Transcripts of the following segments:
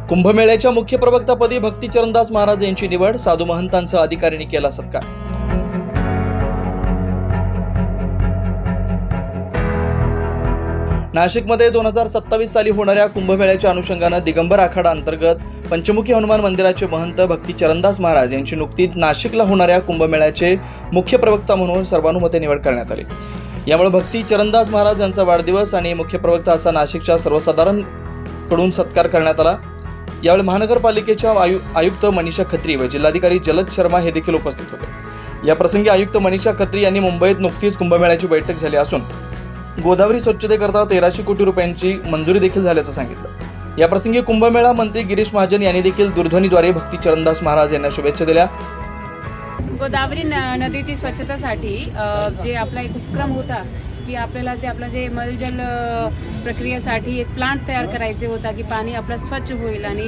कुंभमेळ्याच्या मुख्य प्रवक्तापदी भक्ती चरणदास महाराज यांची निवड, साधू महंतांचा अधिकाऱ्यांनी केला सत्कार। नाशिकमध्ये 2027 साली होणाऱ्या कुंभमेळ्याच्या अनुषंगाने दिगंबर आखाडा अंतर्गत पंचमुखी हनुमान मंदिराचे महंत भक्ती चरणदास महाराज यांची नुकतीच नाशिकला होणाऱ्या कुंभमेळ्याचे मुख्य प्रवक्ता म्हणून सर्वानुमते निवड करण्यात आली। यामुळे भक्ती चरणदास महाराज यांचा वाढदिवस आणि मुख्य प्रवक्ता असा नाशिकच्या सर्वसाधारण कडून सत्कार करण्यात आला। यावेळी महानगरपालिकेच्या आयुक्त मनीषा खत्री व जिल्हाधिकारी जलद शर्मा हे देखील उपस्थित होते। या प्रसंगी आयुक्त मनीषा खत्री यांनी मुंबईत नुकतीच कुंभमेळ्याची बैठक झाली असून गोदावरी स्वच्छतेकरता 1300 कोटी रुपयांची मंजुरी देखील झाल्याचं सांगितलं। या प्रसंगी कुंभमेळा मंत्री गिरीश महाजन यांनी देखील दूरध्वनीद्वारे भक्ती चरणदास महाराज यांना शुभेच्छा दिल्या। गोदावरी नदीची स्वच्छतेसाठी जे आपला एक उपक्रम होता की आपल्याला ते आपला जे मलजल प्रक्रियेसाठी एक प्लांट तयार करायचे होता की पाणी आपलं स्वच्छ होईल आणि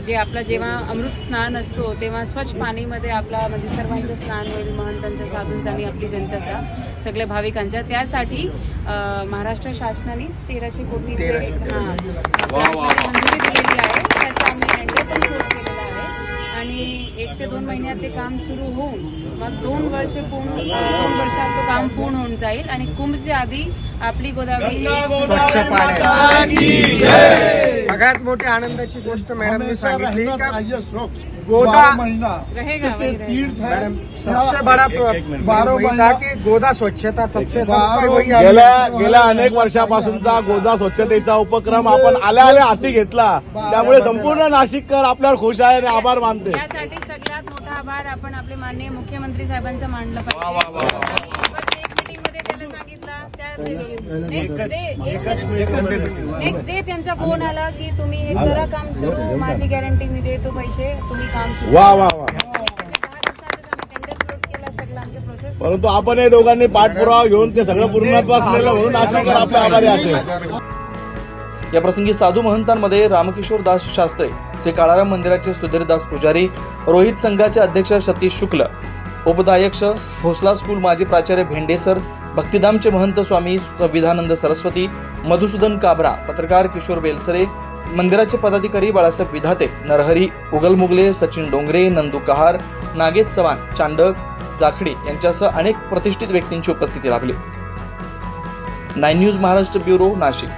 जे आपला जेव्हा अमृत स्नान असतो तेव्हा स्वच्छ पाणीमध्ये आपला म्हणजे सर्वांचं स्नान होईल, महंतांच्या, साधूंचा आणि आपली जनतेचा, सगळ्या भाविकांच्या। त्यासाठी महाराष्ट्र शासनाने 1300 कोटी मंजुरी दिलेली आहे। त्याचा आम्ही टेंडर पण सुरू केलेला आहे आणि 1 ते 2 महिन्यात ते काम सुरू होऊन मग 2 वर्षात तो काम पूर्ण होऊन जाईल आणि कुंभच्या आधी आपली गोदावरी स्वच्छ पाणी। सगळ्यात मोठी आनंदाची गोष्ट मॅडमने सांगितली का गोदा रहेगा मैडम सबसे बड़ा था की गोदा स्वच्छता सबसे गेल्या अनेक वर्षापासूनचा गोदा स्वच्छतेचा उपक्रम आपण आल्या हाती घेतला, त्यामुळे संपूर्ण नाशिककर आपल्यावर खुश आहे आणि आभार मानते। यासाठी सगळ्यात मोठा आभार आपण आपले माननीय मुख्यमंत्री साहेबांचा मानलं पाहिजे। नेक्स्ट डे त्यांचा फोन आला की तुम्ही हे करा काम सुरू, माझी गॅरंटी मी देतो पैसे, तुम्ही काम सुरू। वा वा वा। परंतु आपण हे दोघांनी पाठपुरावा घेऊन ते सगळं पूर्णत्वास नेलं म्हणून नाशिककर आपले आभारी असेल। या प्रसंगी साधू महंतांमध्ये रामकिशोर दास शास्त्री, श्री काळाराम मंदिराचे सुधीरदास पुजारी, रोहित संघाचे अध्यक्ष सतीश शुक्ल, उपाध्यक्ष भोसला स्कूल माजी प्राचार्य भेंडे सर, भक्तिधामचे महंत स्वामी संविधानंद सरस्वती, मधुसूदन काबरा, पत्रकार किशोर बेलसरे, मंदिराचे पदाधिकारी बाळासाहेब विधाते, नरहरी उगलमुगले, सचिन डोंगरे, नंदू कहार, नागेश चव्हाण, चांडक जाखडी यांच्यासह अनेक प्रतिष्ठित व्यक्तींची उपस्थिती लाभली। 9 न्यूज महाराष्ट्र ब्युरो, नाशिक।